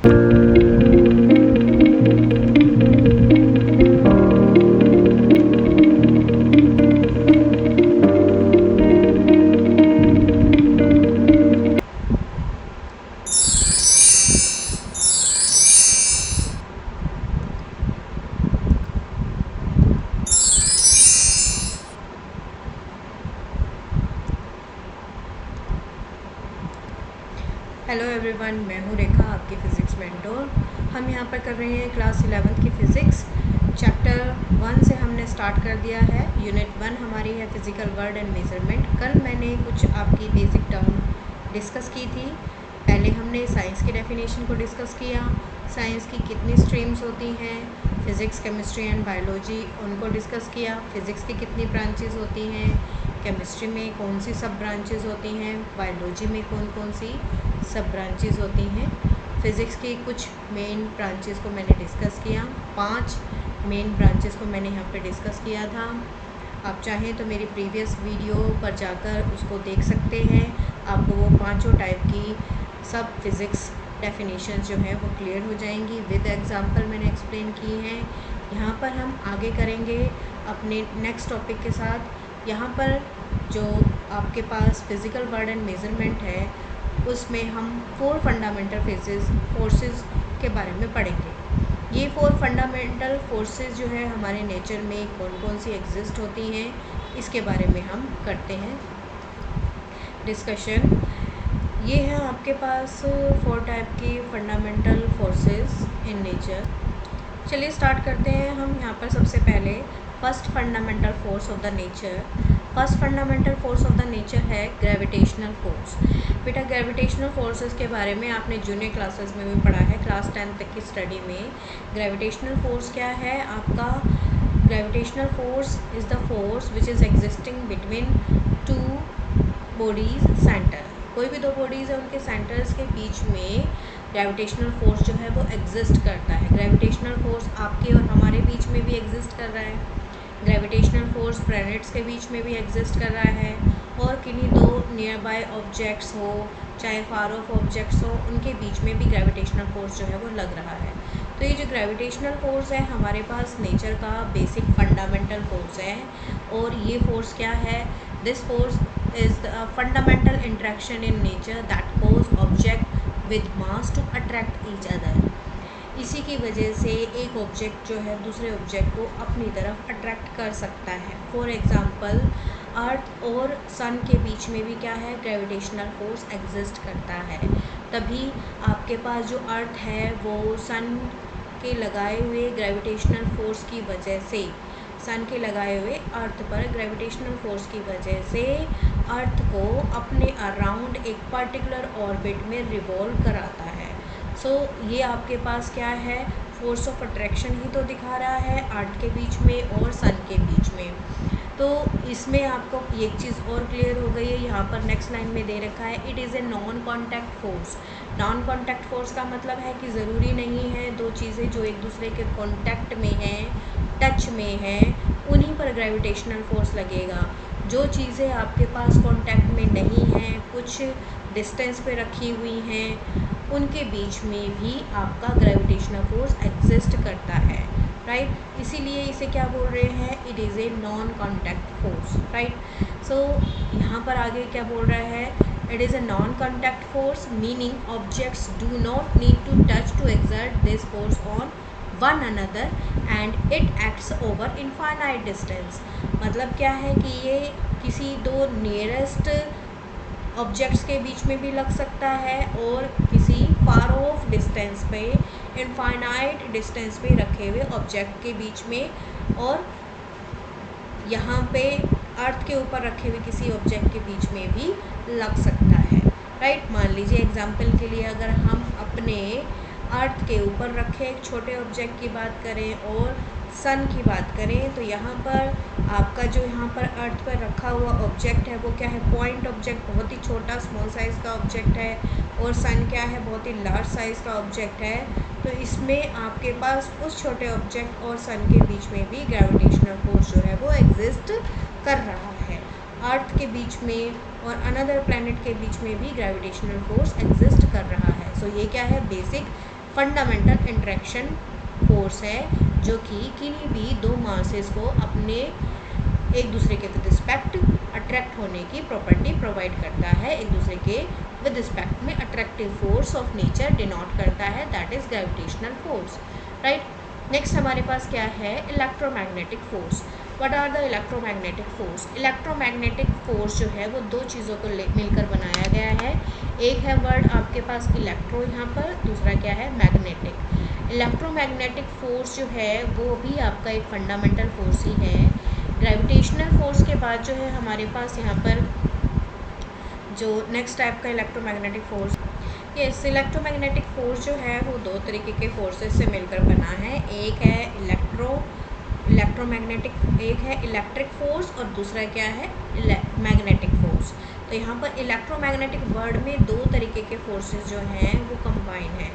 Hello everyone, मैं हूँ रेखा, आपकी फ़िज़िक्स मेंटोर। हम यहाँ पर कर रहे हैं क्लास 11th की फ़िज़िक्स। चैप्टर 1 से हमने स्टार्ट कर दिया है। यूनिट 1 हमारी है फिज़िकल वर्ड एंड मेजरमेंट। कल मैंने कुछ आपकी बेसिक टर्म डिस्कस की थी। पहले हमने साइंस की डेफिनेशन को डिस्कस किया, साइंस की कितनी स्ट्रीम्स होती हैं, फ़िज़िक्स, केमिस्ट्री एंड बायोलॉजी, उनको डिस्कस किया। फ़िज़िक्स की कितनी ब्रांचेस होती हैं, केमिस्ट्री में कौन सी सब ब्रांचेस होती हैं, बायोलॉजी में कौन कौन सी सब ब्रांचेस होती हैं। फ़िज़िक्स की कुछ मेन ब्रांचेस को मैंने डिस्कस किया। 5 मेन ब्रांचेस को मैंने यहाँ पे डिस्कस किया था। आप चाहें तो मेरी प्रीवियस वीडियो पर जाकर उसको देख सकते हैं। आपको वो पांचों टाइप की सब फिज़िक्स डेफिनेशंस जो हैं वो क्लियर हो जाएंगी। विद एग्जांपल मैंने एक्सप्लेन की हैं। यहाँ पर हम आगे करेंगे अपने नेक्स्ट टॉपिक के साथ। यहाँ पर जो आपके पास फिज़िकल वर्ड एंड मेजरमेंट है, उसमें हम 4 फंडामेंटल फोर्सेस के बारे में पढ़ेंगे। ये 4 फंडामेंटल फोर्सेस जो है हमारे नेचर में कौन कौन सी एग्जिस्ट होती हैं, इसके बारे में हम करते हैं डिस्कशन। ये है आपके पास 4 टाइप की फंडामेंटल फोर्सेस इन नेचर। चलिए स्टार्ट करते हैं हम। यहाँ पर सबसे पहले first fundamental force of the nature. First fundamental force of the nature है ग्रेविटेशनल फोर्स। बेटा, ग्रेविटेशनल फोर्सेस के बारे में आपने जूनियर क्लासेस में भी पढ़ा है, क्लास 10 तक की स्टडी में। ग्रेविटेशनल फोर्स क्या है आपका? Gravitational force is the force which is existing between 2 bodies centre. कोई भी 2 बॉडीज़ है, उनके सेंटर्स के बीच में ग्रेविटेशनल फोर्स जो है वो एग्जिस्ट करता है। ग्रेविटेशनल फोर्स आपके और हमारे बीच में भी एग्जिस्ट कर रहा है। ग्रेविटेशनल फोर्स प्लैनेट्स के बीच में भी एग्जिस्ट कर रहा है, और किन्हीं 2 नियर बाय ऑब्जेक्ट्स हो, चाहे फार ऑफ ऑब्जेक्ट्स हो, उनके बीच में भी ग्रेविटेशनल फोर्स जो है वो लग रहा है। तो ये जो ग्रेविटेशनल फोर्स है हमारे पास नेचर का बेसिक फंडामेंटल फोर्स है। और ये फोर्स क्या है? This force is the fundamental interaction in nature that cause object with mass to attract each other. इसी की वजह से एक ऑब्जेक्ट जो है दूसरे ऑब्जेक्ट को अपनी तरफ अट्रैक्ट कर सकता है। फॉर एग्ज़ाम्पल, अर्थ और सन के बीच में भी क्या है? ग्रेविटेशनल फोर्स एग्जिस्ट करता है। तभी आपके पास जो अर्थ है वो सन के लगाए हुए ग्रेविटेशनल फोर्स की वजह से, सन के लगाए हुए अर्थ पर ग्रेविटेशनल फोर्स की वजह से अर्थ को अपने अराउंड एक पर्टिकुलर ऑर्बिट में रिवॉल्व कराता है। सो ये आपके पास क्या है? फोर्स ऑफ अट्रैक्शन ही तो दिखा रहा है अर्थ के बीच में और सन के बीच में। तो इसमें आपको एक चीज़ और क्लियर हो गई है। यहाँ पर नेक्स्ट लाइन में दे रखा है, it is a non contact force. Non contact force का मतलब है कि ज़रूरी नहीं है 2 चीज़ें जो एक दूसरे के कॉन्टैक्ट में हैं, टच में हैं, उन्हीं पर ग्रेविटेशनल फोर्स लगेगा। जो चीज़ें आपके पास कॉन्टैक्ट में नहीं हैं, कुछ डिस्टेंस पे रखी हुई हैं, उनके बीच में भी आपका ग्रेविटेशनल फोर्स एग्जिस्ट करता है, राइट। इसीलिए इसे क्या बोल रहे हैं? It is a non contact force, right. So यहाँ पर आगे क्या बोल रहा है? It is a non contact force meaning objects do not need to touch to exert this force on one another and it acts over infinite distance. मतलब क्या है कि ये किसी 2 नियरेस्ट ऑब्जेक्ट्स के बीच में भी लग सकता है और किसी फार ऑफ डिस्टेंस पे, इनफाइनाइट डिस्टेंस पे रखे हुए ऑब्जेक्ट के बीच में, और यहाँ पे अर्थ के ऊपर रखे हुए किसी ऑब्जेक्ट के बीच में भी लग सकता है, राइट। मान लीजिए एग्जांपल के लिए अगर हम अपने अर्थ के ऊपर रखे एक छोटे ऑब्जेक्ट की बात करें और सन की बात करें, तो यहाँ पर आपका जो यहाँ पर अर्थ पर रखा हुआ ऑब्जेक्ट है वो क्या है? पॉइंट ऑब्जेक्ट, बहुत ही छोटा स्मॉल साइज़ का ऑब्जेक्ट है, और सन क्या है? बहुत ही लार्ज साइज़ का ऑब्जेक्ट है। तो इसमें आपके पास उस छोटे ऑब्जेक्ट और सन के बीच में भी ग्रेविटेशनल फोर्स जो है वो एग्जिस्ट कर रहा है। अर्थ के बीच में और अनदर प्लैनेट के बीच में भी ग्रेविटेशनल फोर्स एग्जिस्ट कर रहा है। सो ये क्या है? बेसिक फंडामेंटल इंटरेक्शन फोर्स है, जो कि किन्हीं भी दो मासेस को अपने एक दूसरे के विद रिस्पेक्ट अट्रैक्ट होने की प्रॉपर्टी प्रोवाइड करता है। एक दूसरे के विद रिस्पेक्ट में attractive force of nature denote करता है, that is gravitational force, right. Next हमारे पास क्या है, electromagnetic force. What are the electromagnetic force? Electromagnetic force जो है वो दो चीज़ों को मिलकर बनाया गया है। एक है वर्ड आपके पास इलेक्ट्रो यहाँ पर, दूसरा क्या है, मैग्नेटिक। इलेक्ट्रोमैग्नेटिक फोर्स जो है वो भी आपका एक फंडामेंटल फोर्स ही है। ग्रेविटेशनल फोर्स के बाद जो है हमारे पास यहाँ पर जो नेक्स्ट टाइप का electromagnetic force, yes, electromagnetic force जो है वो दो तरीके के फोर्सेस से मिलकर बना है। एक है इलेक्ट्रोमैग्नेटिक, एक है इलेक्ट्रिक फोर्स और दूसरा क्या है, मैग्नेटिक फोर्स। तो यहाँ पर इलेक्ट्रोमैग्नेटिक वर्ड में दो तरीके के फोर्सेस जो हैं वो कंबाइन है।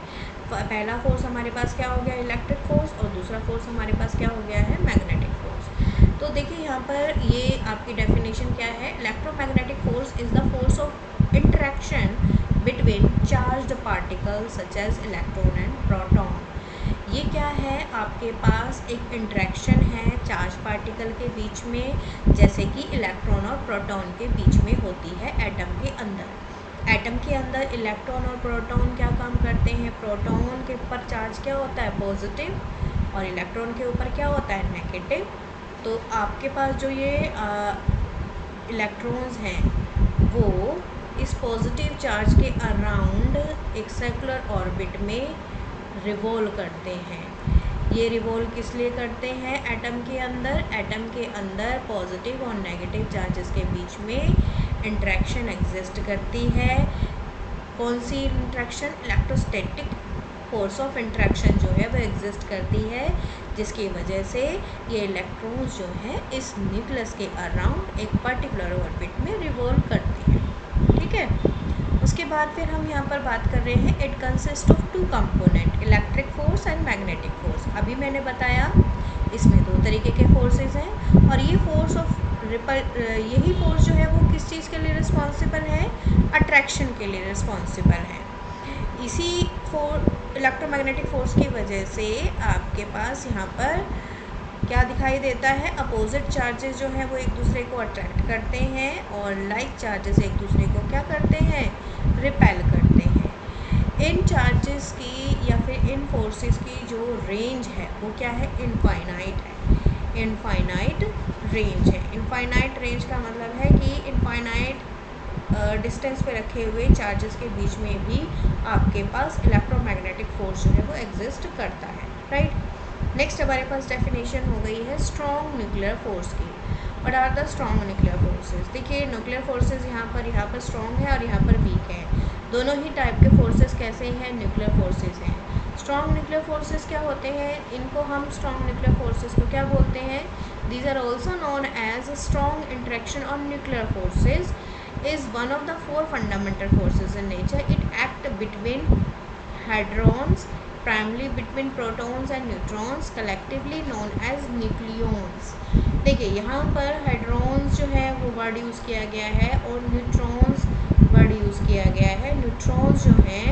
पहला फोर्स हमारे पास क्या हो गया, इलेक्ट्रिक फोर्स, और दूसरा फोर्स हमारे पास क्या हो गया है, मैग्नेटिक फोर्स। तो देखिए यहाँ पर ये आपकी डेफिनेशन क्या है, electromagnetic force is the force of interaction between charged particles such as electron and proton. ये क्या है, आपके पास एक इंटरेक्शन है चार्ज पार्टिकल के बीच में, जैसे कि इलेक्ट्रॉन और प्रोटॉन के बीच में होती है एटम के अंदर। एटम के अंदर इलेक्ट्रॉन और प्रोटॉन क्या काम करते हैं, प्रोटॉन के ऊपर चार्ज क्या होता है, पॉजिटिव, और इलेक्ट्रॉन के ऊपर क्या होता है, नेगेटिव। तो आपके पास जो ये इलेक्ट्रॉन्स हैं वो इस पॉजिटिव चार्ज के अराउंड एक सर्कुलर ऑर्बिट में रिवॉल्व करते हैं। ये रिवॉल्व किस लिए करते हैं, एटम के अंदर, एटम के अंदर पॉजिटिव और नेगेटिव चार्जेस के बीच में इंटरेक्शन एग्जिस्ट करती है। कौन सी interaction, electrostatic force of interaction जो है वो एग्जिस्ट करती है, जिसकी वजह से ये इलेक्ट्रॉन्स जो हैं इस न्यूक्लियस के अराउंड एक पर्टिकुलर ऑर्बिट में रिवॉल्व करती हैं, ठीक है। उसके बाद फिर हम यहाँ पर बात कर रहे हैं, it consist of two component, electric force and magnetic force. अभी मैंने बताया इसमें दो तरीके के फोर्सेस हैं, और ये फोर्स ऑफ यही फोर्स जो है वो किस चीज़ के लिए रिस्पॉन्सिबल है, अट्रैक्शन के लिए रिस्पॉन्सिबल है। इसी इलेक्ट्रोमैग्नेटिक फोर्स की वजह से आपके पास यहाँ पर क्या दिखाई देता है, अपोजिट चार्जेस जो हैं वो एक दूसरे को अट्रैक्ट करते हैं, और लाइक चार्जेस एक दूसरे को क्या करते हैं, रिपेल करते हैं। इन चार्जेस की या फिर इन फोर्सेस की जो रेंज है वो क्या है, इनफाइनाइट है, इनफाइनाइट रेंज है। इनफाइनाइट रेंज का मतलब है कि इनफाइनाइट डिस्टेंस पे रखे हुए चार्जेस के बीच में भी आपके पास इलेक्ट्रोमैग्नेटिक फोर्स जो है वो एग्जिस्ट करता है, राइट। नेक्स्ट हमारे पास डेफिनेशन हो गई है स्ट्रॉन्ग न्यूक्लियर फोर्स की। What are the strong nuclear forces? देखिए न्यूक्लियर फोर्सेस यहाँ पर स्ट्रॉन्ग है और यहाँ पर वीक है। दोनों ही टाइप के फोर्सेस कैसे हैं, न्यूक्लियर फोर्सेस हैं। स्ट्रॉन्ग न्यूक्लियर फोर्सेस क्या होते हैं, इनको हम स्ट्रॉन्ग न्यूक्लियर फोर्सेस को क्या बोलते हैं, these are also known as strong interaction on nuclear forces is one of the four fundamental forces in nature. It act between hadrons, primarily between protons and neutrons, collectively known as nucleons. देखिए यहाँ पर hadrons जो है वो word use किया गया है और न्यूट्रॉन्स वर्ड यूज़ किया गया है। न्यूट्रॉन्स जो हैं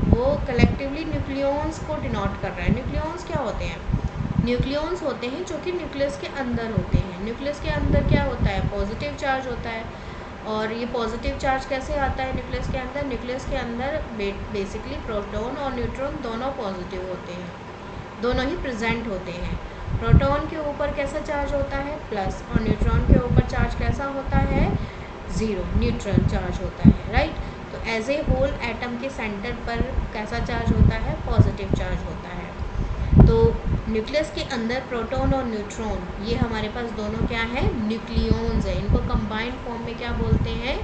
वो कलेक्टिवली न्यूक्लियॉन्स को डिनोट कर रहा है। न्यूक्लियॉन्स क्या होते हैं, न्यूक्लियॉन्स होते हैं जो कि न्यूक्लियस के अंदर होते हैं। न्यूक्लियस के अंदर क्या होता है, पॉजिटिव चार्ज होता है, और ये पॉजिटिव चार्ज कैसे आता है न्यूक्लियस के अंदर, न्यूक्लियस के अंदर बेसिकली प्रोटॉन और न्यूट्रॉन दोनों पॉजिटिव होते हैं, दोनों ही प्रेजेंट होते हैं। प्रोटॉन के ऊपर कैसा चार्ज होता है, प्लस, और न्यूट्रॉन के ऊपर चार्ज कैसा होता है, ज़ीरो, न्यूट्रल चार्ज होता है, राइट। तो एज ए होल एटम के सेंटर पर कैसा चार्ज होता है, पॉजिटिव चार्ज होता है। तो न्यूक्लियस के अंदर प्रोटॉन और न्यूट्रॉन ये हमारे पास दोनों क्या है, न्यूक्लियॉन्स है। इनको कंबाइंड फॉर्म में क्या बोलते हैं,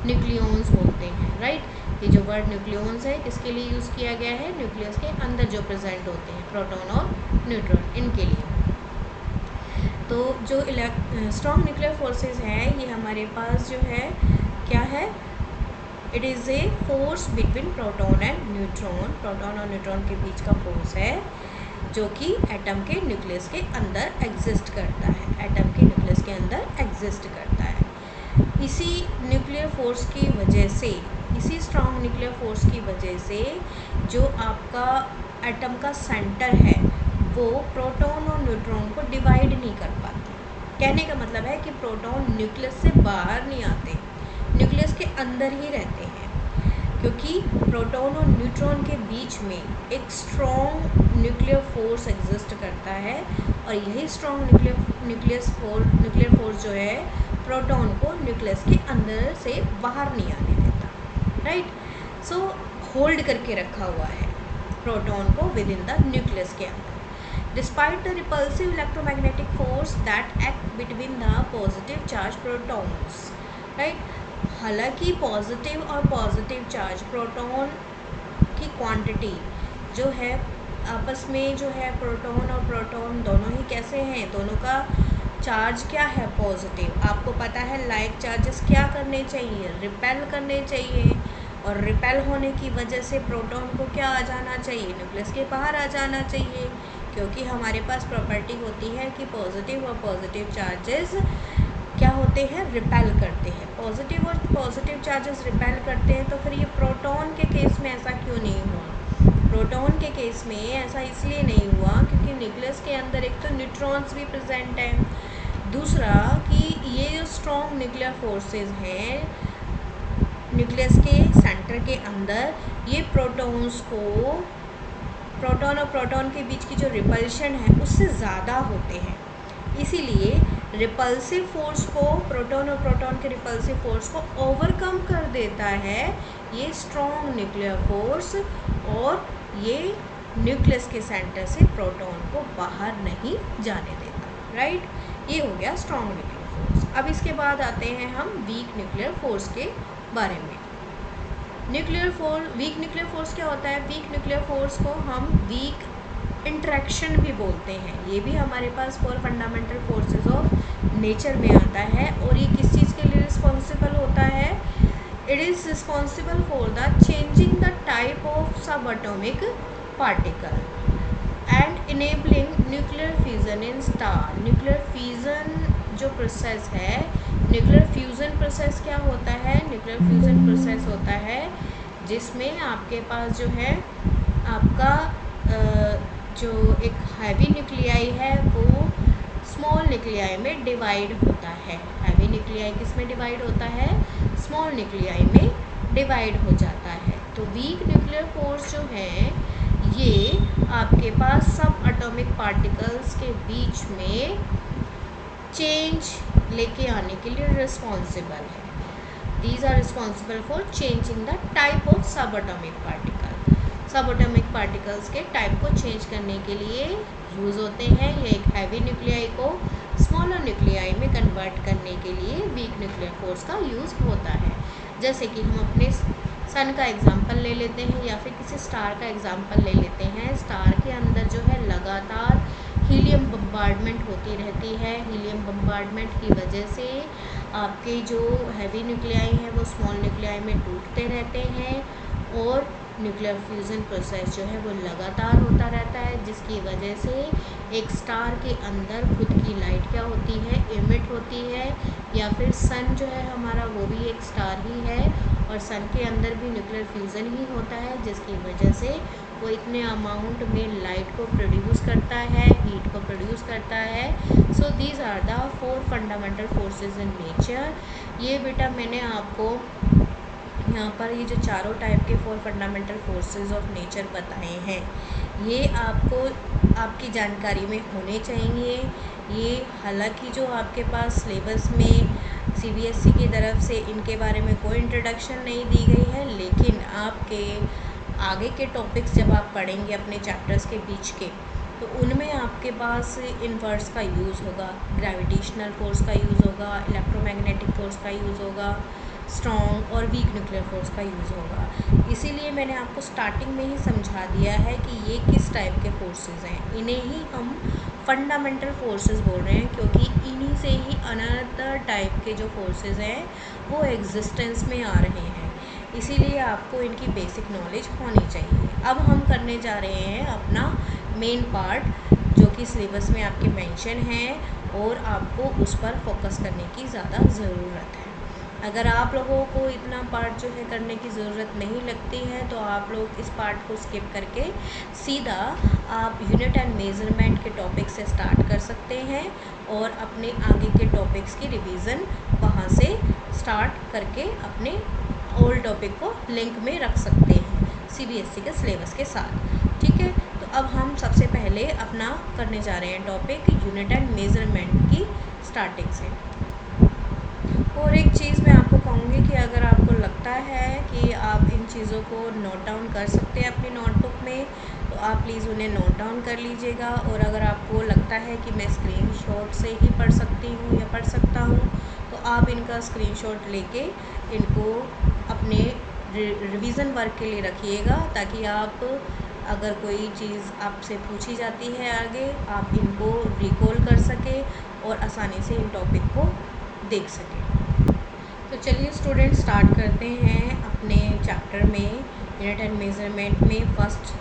न्यूक्लियॉन्स बोलते हैं, राइट। ये जो वर्ड न्यूक्लियॉन्स है किसके लिए यूज़ किया गया है, न्यूक्लियस के अंदर जो प्रेजेंट होते हैं प्रोटॉन और न्यूट्रॉन, इनके लिए। तो जो स्ट्रॉन्ग न्यूक्लियर फोर्सेस हैं ये हमारे पास जो है क्या है, it is a force between proton and neutron, proton और न्यूट्रॉन के बीच का फोर्स है जो कि एटम के न्यूक्लियस के अंदर एग्जिस्ट करता है, एटम के न्यूक्लियस के अंदर एग्जिस्ट करता है। इसी न्यूक्लियर फोर्स की वजह से इसी स्ट्रॉन्ग न्यूक्लियर फोर्स की वजह से जो आपका एटम का सेंटर है वो प्रोटॉन और न्यूट्रॉन को डिवाइड नहीं कर पाते। कहने का मतलब है कि प्रोटॉन न्यूक्लियस से बाहर नहीं आते, न्यूक्लियस के अंदर ही रहते हैं, क्योंकि प्रोटॉन और न्यूट्रॉन के बीच में एक स्ट्रॉन्ग न्यूक्लियर फोर्स एग्जिस्ट करता है और यही स्ट्रॉन्ग न्यूक्लियर फोर्स जो है प्रोटॉन को न्यूक्लियस के अंदर से बाहर नहीं आने देता, राइट। सो होल्ड करके रखा हुआ है प्रोटॉन को विद इन द न्यूक्लियस के अंदर। Despite the repulsive electromagnetic force that act between the positive charge protons, right. हालांकि पॉजिटिव और पॉजिटिव चार्ज प्रोटॉन की क्वांटिटी जो है आपस में जो है प्रोटॉन और प्रोटॉन दोनों ही कैसे हैं, दोनों का चार्ज क्या है पॉजिटिव। आपको पता है लाइक चार्जेस क्या करने चाहिए, रिपेल करने चाहिए, और रिपेल होने की वजह से प्रोटॉन को क्या आ जाना चाहिए, न्यूक्लियस के बाहर आ जाना चाहिए, क्योंकि हमारे पास प्रॉपर्टी होती है कि पॉजिटिव और पॉजिटिव चार्जेस क्या होते हैं, रिपेल करते हैं। पॉजिटिव और पॉजिटिव चार्जेस रिपेल करते हैं, तो फिर ये प्रोटॉन के केस में ऐसा क्यों नहीं हुआ। प्रोटॉन के केस में ऐसा इसलिए नहीं हुआ क्योंकि न्यूक्लियस के अंदर एक तो न्यूट्रॉन्स भी प्रेजेंट हैं, दूसरा कि ये जो स्ट्रॉन्ग न्यूक्लियर फोर्सेस हैं न्यूक्लियस के सेंटर के अंदर, ये प्रोटॉन्स को प्रोटॉन और प्रोटॉन के बीच की जो रिपल्शन है उससे ज़्यादा होते हैं, इसीलिए रिपल्सिव फोर्स को, प्रोटॉन और प्रोटॉन के रिपल्सिव फोर्स को ओवरकम कर देता है ये स्ट्रॉन्ग न्यूक्लियर फोर्स, और ये न्यूक्लियस के सेंटर से प्रोटॉन को बाहर नहीं जाने देता, राइट। ये हो गया स्ट्रॉन्ग न्यूक्लियर फोर्स। अब इसके बाद आते हैं हम वीक न्यूक्लियर फोर्स के बारे में। वीक न्यूक्लियर फोर्स क्या होता है। वीक न्यूक्लियर फोर्स को हम वीक इंटरेक्शन भी बोलते हैं। ये भी हमारे पास 4 फंडामेंटल फोर्सेस ऑफ नेचर में आता है, और ये किस चीज़ के लिए रिस्पॉन्सिबल होता है। It is responsible for the changing the type of सब atomic particle and enabling nuclear fusion in star. Nuclear fusion जो प्रोसेस है, न्यूक्लियर फ्यूज़न प्रोसेस क्या होता है। न्यूक्लियर फ्यूज़न प्रोसेस होता है जिसमें आपके पास जो है आपका जो एक हैवी न्यूक्लियाई है वो स्मॉल न्यूक्लियाई में डिवाइड होता है। हैवी न्यूक्लियाई किस में डिवाइड होता है, स्मॉल न्यूक्लियाई में डिवाइड हो जाता है। तो वीक न्यूक्लियर फोर्स जो है ये आपके पास सब एटॉमिक पार्टिकल्स के बीच में चेंज लेके आने के लिए रिस्पॉन्सिबल है। These are responsible for changing the type of सब atomic particle. Subatomic particles के टाइप को चेंज करने के लिए यूज़ होते हैं। ये एक हैवी न्यूक्लियाई को स्मॉलर न्यूक्लियाई में कन्वर्ट करने के लिए वीक न्यूक्लियर फोर्स का यूज़ होता है। जैसे कि हम अपने सन का एग्जांपल ले लेते हैं या फिर किसी स्टार का एग्जांपल ले लेते हैं। स्टार के अंदर जो है लगातार हीलियम बम्बार्डमेंट होती रहती है। हीलियम बम्बार्डमेंट की वजह से आपके जो हैवी न्यूक्लियाई हैं वो स्मॉल न्यूक्लियाई में टूटते रहते हैं, और न्यूक्लियर फ्यूज़न प्रोसेस जो है वो लगातार होता रहता है, जिसकी वजह से एक स्टार के अंदर खुद की लाइट क्या होती है, इमिट होती है। या फिर सन जो है हमारा वो भी एक स्टार ही है, और सन के अंदर भी न्यूक्लियर फ्यूज़न ही होता है, जिसकी वजह से वो इतने अमाउंट में लाइट को प्रोड्यूस करता है, हीट को प्रोड्यूस करता है। So these are the 4 fundamental forces in nature. ये बेटा मैंने आपको यहाँ पर ये जो चारों टाइप के 4 फंडामेंटल फोर्सेस ऑफ नेचर बताए हैं, ये आपको आपकी जानकारी में होने चाहिए। ये हालांकि जो आपके पास सिलेबस में CBSE की तरफ से इनके बारे में कोई इंट्रोडक्शन नहीं दी गई है, लेकिन आपके आगे के टॉपिक्स जब आप पढ़ेंगे अपने चैप्टर्स के बीच के, तो उनमें आपके पास इनवर्स का यूज़ होगा, ग्रेविटेशनल फोर्स का यूज़ होगा, इलेक्ट्रोमैग्नेटिक फोर्स का यूज़ होगा, स्ट्रॉन्ग और वीक न्यूक्लियर फोर्स का यूज़ होगा। इसीलिए मैंने आपको स्टार्टिंग में ही समझा दिया है कि ये किस टाइप के फोर्सेस हैं। इन्हें ही हम फंडामेंटल फोर्सेस बोल रहे हैं, क्योंकि इन्हीं से ही अनदर टाइप के जो फोर्सेस हैं वो एग्जिस्टेंस में आ रहे हैं। इसीलिए आपको इनकी बेसिक नॉलेज होनी चाहिए। अब हम करने जा रहे हैं अपना मेन पार्ट, जो कि सिलेबस में आपके मेंशन है और आपको उस पर फोकस करने की ज़्यादा ज़रूरत है। अगर आप लोगों को इतना पार्ट जो है करने की ज़रूरत नहीं लगती है तो आप लोग इस पार्ट को स्किप करके सीधा आप यूनिट एंड मेज़रमेंट के टॉपिक से स्टार्ट कर सकते हैं और अपने आगे के टॉपिक्स की रिवीजन वहाँ से स्टार्ट करके अपने ओल्ड टॉपिक को लिंक में रख सकते हैं CBSE के सिलेबस के साथ। ठीक है, तो अब हम सबसे पहले अपना करने जा रहे हैं टॉपिक यूनिट एंड मेज़रमेंट की स्टार्टिंग से। और एक चीज़ मैं आपको कहूँगी कि अगर आपको लगता है कि आप इन चीज़ों को नोट डाउन कर सकते हैं अपनी नोटबुक में तो आप प्लीज़ उन्हें नोट डाउन कर लीजिएगा। और अगर आपको लगता है कि मैं स्क्रीनशॉट से ही पढ़ सकती हूँ या पढ़ सकता हूँ तो आप इनका स्क्रीनशॉट लेके इनको अपने रिवीजन वर्क के लिए रखिएगा, ताकि आप अगर कोई चीज़ आपसे पूछी जाती है आगे आप इनको रिकॉल कर सकें और आसानी से इन टॉपिक को देख सकें। तो चलिए स्टूडेंट स्टार्ट करते हैं अपने चैप्टर में यूनिट एंड मेज़रमेंट में फर्स्ट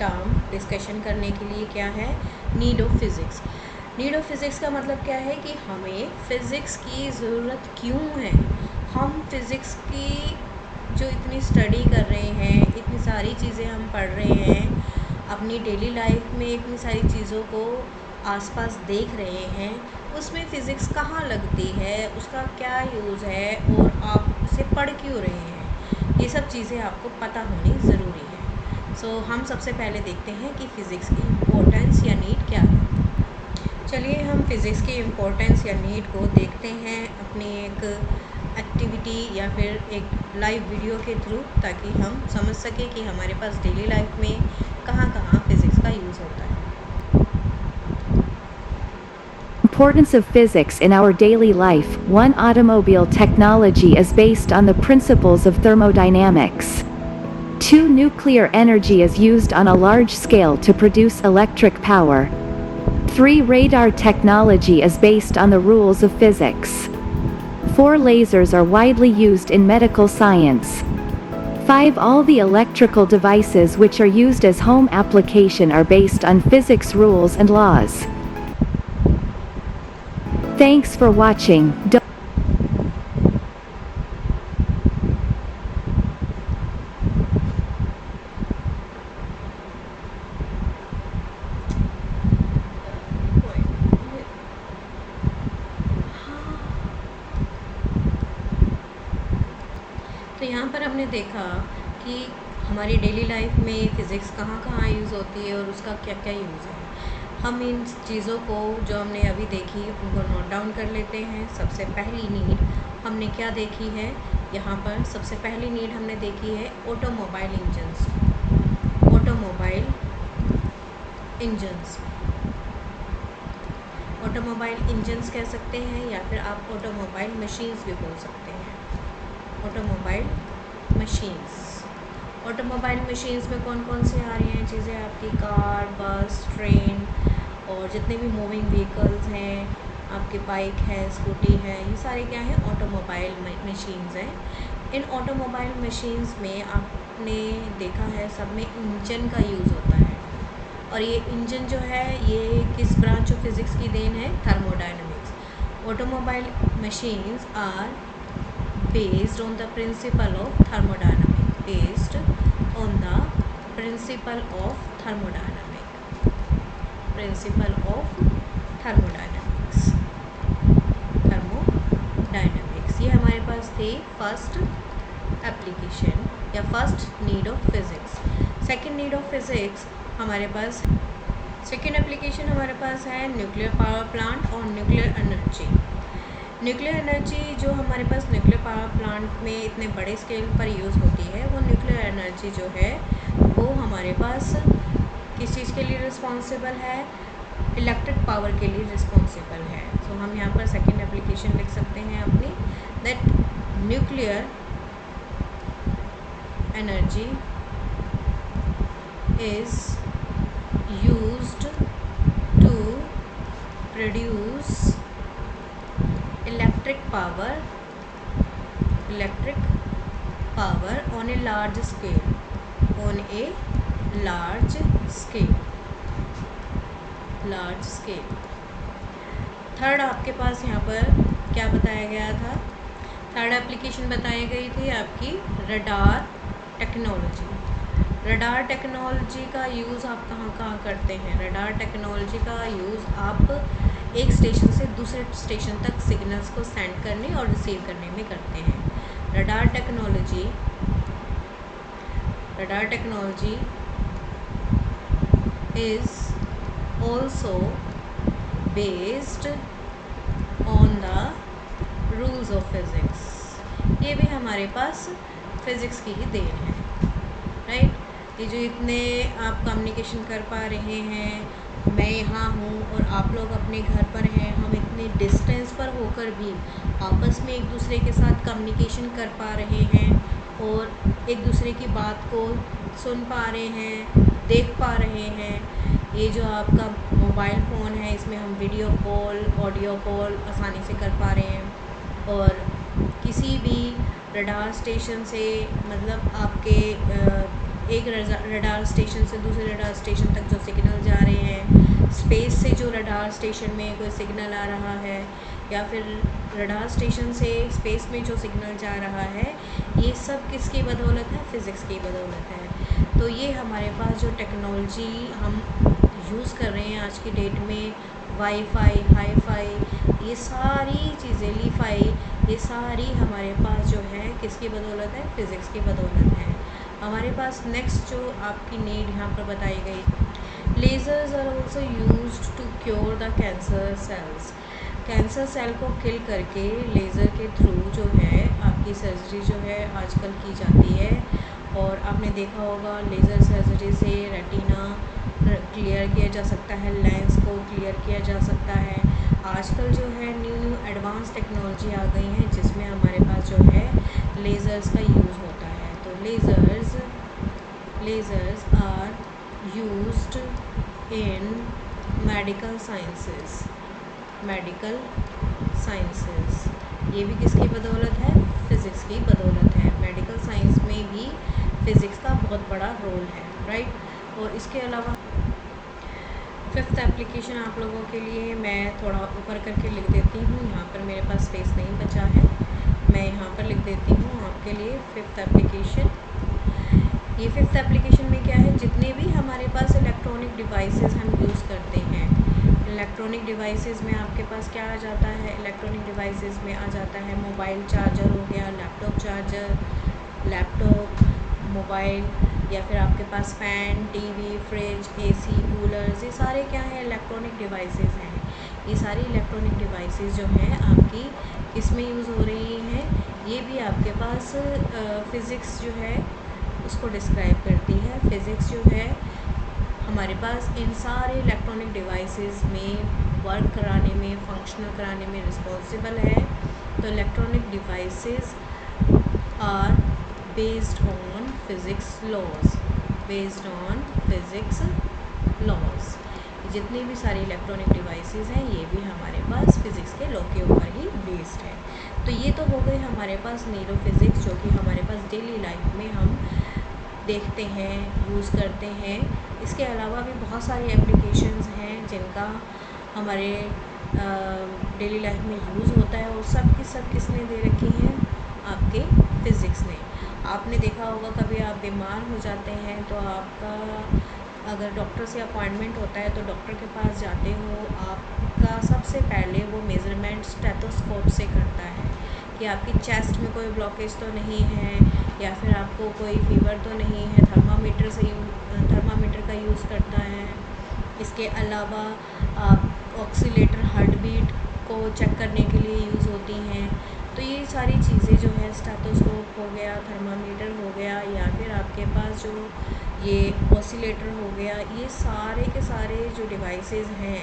टर्म डिस्कशन करने के लिए क्या है, need of physics. Need of physics का मतलब क्या है कि हमें फ़िज़िक्स की ज़रूरत क्यों है। हम फ़िज़िक्स की जो इतनी स्टडी कर रहे हैं, इतनी सारी चीज़ें हम पढ़ रहे हैं, अपनी डेली लाइफ में इतनी सारी चीज़ों को आसपास देख रहे हैं, उसमें फ़िज़िक्स कहाँ लगती है, उसका क्या यूज़ है और आप उसे पढ़ क्यों रहे हैं, ये सब चीज़ें आपको पता होनी ज़रूरी है। सो हम सबसे पहले देखते हैं कि फ़िज़िक्स की इम्पोर्टेंस या नीड क्या है। चलिए हम फ़िज़िक्स की इम्पोर्टेंस या नीड को देखते हैं अपनी एक एक्टिविटी या फिर एक लाइव वीडियो के थ्रू, ताकि हम समझ सकें कि हमारे पास डेली लाइफ में कहाँ कहाँ फ़िज़िक्स का यूज़ होता है। Importance of physics in our daily life. 1. Automobile technology is based on the principles of thermodynamics. 2. Nuclear energy is used on a large scale to produce electric power. 3. Radar technology is based on the rules of physics. 4. Lasers are widely used in medical science. 5. All the electrical devices which are used as home application are based on physics rules and laws. Thanks for watching. तो यहाँ पर हमने देखा कि हमारी daily life में physics कहाँ कहाँ यूज़ होती है और उसका क्या क्या यूज़ है। हम इन चीज़ों को जो हमने अभी देखी उनको नोट डाउन कर लेते हैं। सबसे पहली नीड हमने क्या देखी है, यहाँ पर सबसे पहली नीड हमने देखी है automobile engines. Automobile engines, automobile engines कह सकते हैं या फिर आप ऑटोमोबाइल मशीन्स भी बोल सकते हैं। ऑटोमोबाइल मशीन्स, ऑटोमोबाइल मशीन्स में कौन कौन सी आ रही हैं चीज़ें आपकी, कार, बस, ट्रेन और जितने भी मूविंग व्हीकल्स हैं, आपके बाइक है, स्कूटी है, ये सारे क्या हैं, ऑटोमोबाइल मशीन्स हैं। इन ऑटोमोबाइल मशीन्स में आपने देखा है सब में इंजन का यूज़ होता है, और ये इंजन जो है ये किस ब्रांच ऑफ फिज़िक्स की देन है, thermodynamics. Automobile machines are based on the principle of thermodynamics, based on the principle of thermodynamics, thermodynamics। ये हमारे पास थे फर्स्ट एप्लीकेशन या first need of physics. Second need of physics हमारे पास, सेकंड एप्लीकेशन हमारे पास है न्यूक्लियर पावर प्लांट और nuclear energy. Nuclear energy जो हमारे पास न्यूक्लियर पावर प्लांट में इतने बड़े स्केल पर यूज़ होती है, वो न्यूक्लियर एनर्जी जो है वो हमारे पास किस चीज़ के लिए रिस्पॉन्सिबल है, इलेक्ट्रिक पावर के लिए रिस्पॉन्सिबल है। तो हम यहाँ पर सेकेंड एप्लीकेशन लिख सकते हैं अपनी, that nuclear energy is used to produce electric power on a large scale। Third आपके पास यहाँ पर क्या बताया गया था, थर्ड एप्लीकेशन बताई गई थी आपकी रडार टेक्नोलॉजी। रडार टेक्नोलॉजी का यूज़ आप कहाँ कहाँ करते हैं? रडार टेक्नोलॉजी का यूज़ आप एक स्टेशन से दूसरे स्टेशन तक सिग्नल्स को सेंड करने और रिसीव करने में करते हैं। Radar technology is also based on the rules of physics. ये भी हमारे पास फिज़िक्स की ही देन है, राइट। ये जो इतने आप कम्युनिकेशन कर पा रहे हैं, मैं यहाँ हूँ और आप लोग अपने घर पर हैं, हम इतने डिस्टेंस पर होकर भी आपस में एक दूसरे के साथ कम्युनिकेशन कर पा रहे हैं और एक दूसरे की बात को सुन पा रहे हैं, देख पा रहे हैं। ये जो आपका मोबाइल फ़ोन है, इसमें हम वीडियो कॉल, ऑडियो कॉल आसानी से कर पा रहे हैं और किसी भी रडार स्टेशन से, मतलब आपके एक रडार स्टेशन से दूसरे रडार स्टेशन तक जो सिग्नल जा रहे हैं, स्पेस से जो रडार स्टेशन में कोई सिग्नल आ रहा है, या फिर रडार स्टेशन से स्पेस में जो सिग्नल जा रहा है, ये सब किसकी बदौलत है? फ़िज़िक्स की बदौलत है। तो ये हमारे पास जो टेक्नोलॉजी हम यूज़ कर रहे हैं आज की डेट में, वाईफाई, हाईफाई, ये सारी चीज़ें, लीफाई, ये सारी हमारे पास जो है किसकी बदौलत है? फ़िज़िक्स की बदौलत है। हमारे पास नेक्स्ट जो आपकी नीड यहाँ पर बताई गई, lasers are also used to cure the cancer cells. Cancer cell को किल करके लेज़र के थ्रू जो है आपकी सर्जरी जो है आजकल की जाती है। और आपने देखा होगा लेज़र सर्जरी से रेटिना क्लियर किया जा सकता है, लेंस को क्लियर किया जा सकता है। आजकल जो है न्यू एडवांस टेक्नोलॉजी आ गई है जिसमें हमारे पास जो है लेज़र्स का यूज़ होता है। तो lasers are used in medical sciences. ये भी किसकी बदौलत है? फ़िज़िक्स की बदौलत है। मेडिकल साइंस में भी फ़िज़िक्स का बहुत बड़ा रोल है, राइट। और इसके अलावा फिफ्थ एप्लीकेशन आप लोगों के लिए मैं थोड़ा ऊपर करके लिख देती हूँ, यहाँ पर मेरे पास स्पेस नहीं बचा है, मैं यहाँ पर लिख देती हूँ आपके लिए फिफ्थ एप्लीकेशन। ये फिफ्थ एप्लीकेशन में क्या है, जितने भी हमारे पास इलेक्ट्रॉनिक डिवाइसेस हम यूज़ करते हैं, इलेक्ट्रॉनिक डिवाइसेस में आपके पास क्या आ जाता है? इलेक्ट्रॉनिक डिवाइसेस में आ जाता है मोबाइल चार्जर हो गया, लैपटॉप चार्जर, लैपटॉप, मोबाइल, या फिर आपके पास fan, TV, fridge, AC, coolers, ये सारे क्या हैं? इलेक्ट्रॉनिक डिवाइसेस हैं। ये सारी इलेक्ट्रॉनिक डिवाइसेस जो हैं आपकी इसमें यूज़ हो रही हैं। ये भी आपके पास फ़िज़िक्स जो है उसको डिस्क्राइब करती है। फ़िज़िक्स जो है हमारे पास इन सारे इलेक्ट्रॉनिक डिवाइसेस में वर्क कराने में, फंक्शनल कराने में रिस्पॉन्सिबल है। तो electronic devices are based on physics laws। जितनी भी सारी इलेक्ट्रॉनिक डिवाइसेस हैं ये भी हमारे पास फिज़िक्स के लॉ के ऊपर ही बेस्ड है। तो ये तो हो गई हमारे पास नीड ऑफ फिज़िक्स, जो कि हमारे पास डेली लाइफ में हम देखते हैं, यूज़ करते हैं। इसके अलावा भी बहुत सारी एप्लीकेशंस हैं जिनका हमारे डेली लाइफ में यूज़ होता है, और सब की सब किसने दे रखी हैं? आपके फ़िज़िक्स ने। आपने देखा होगा कभी आप बीमार हो जाते हैं तो आपका अगर डॉक्टर से अपॉइंटमेंट होता है तो डॉक्टर के पास जाते हो, आपका सबसे पहले वो मेज़रमेंट स्टेथोस्कोप से करता है कि आपकी चेस्ट में कोई ब्लॉकेज तो नहीं है, या फिर आपको कोई फीवर तो नहीं है। थर्मामीटर का यूज़ करता है। इसके अलावा आप ऑक्सीलेटर, हार्ट बीट को चेक करने के लिए यूज़ होती हैं। तो ये सारी चीज़ें जो है, स्टेथोस्कोप हो गया, थर्मामीटर हो गया, या फिर आपके पास जो ये ऑसिलेटर हो गया, ये सारे के सारे जो डिवाइसेस हैं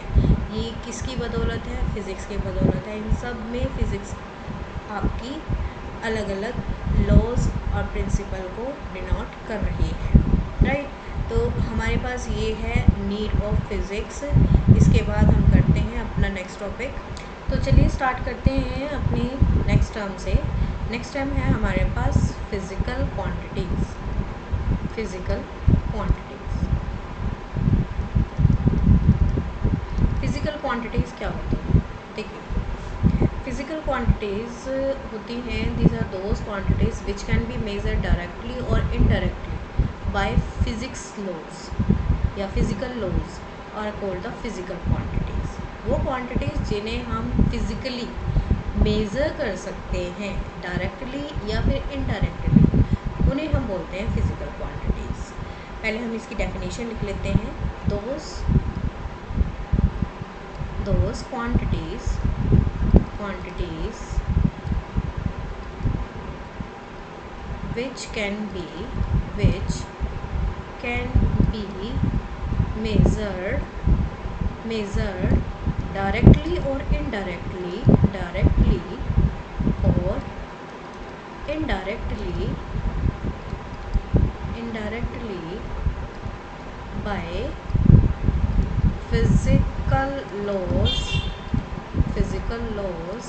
ये किसकी बदौलत है? फ़िज़िक्स की बदौलत है। इन सब में फ़िज़िक्स आपकी अलग अलग लॉज और प्रिंसिपल को डिनोट कर रही है, राइट। तो हमारे पास ये है नीड ऑफ फिज़िक्स। इसके बाद हम करते हैं अपना नेक्स्ट टॉपिक। तो चलिए स्टार्ट करते हैं अपनी नेक्स्ट टर्म से। नेक्स्ट टर्म है हमारे पास फिज़िकल क्वांटिटीज़। फ़िज़िकल क्वांटिटीज़ क्या होती है? देखिए, फिज़िकल क्वांटिटीज़ होती हैं, these are those quantities which can be measure directly और इनडायरेक्टली बाय फिज़िक्स लॉज या फिज़िकल लॉज और कॉल्ड द फिज़िकल क्वांटिटीज़। वो क्वांटिटीज़ जिन्हें हम फिज़िकली मेज़र कर सकते हैं डायरेक्टली या फिर इनडायरेक्टली, उन्हें हम बोलते हैं फिज़िकल क्वांटिटीज़। पहले हम इसकी डेफिनेशन लिख लेते हैं। Those quantities which can be measured directly or indirectly by physical laws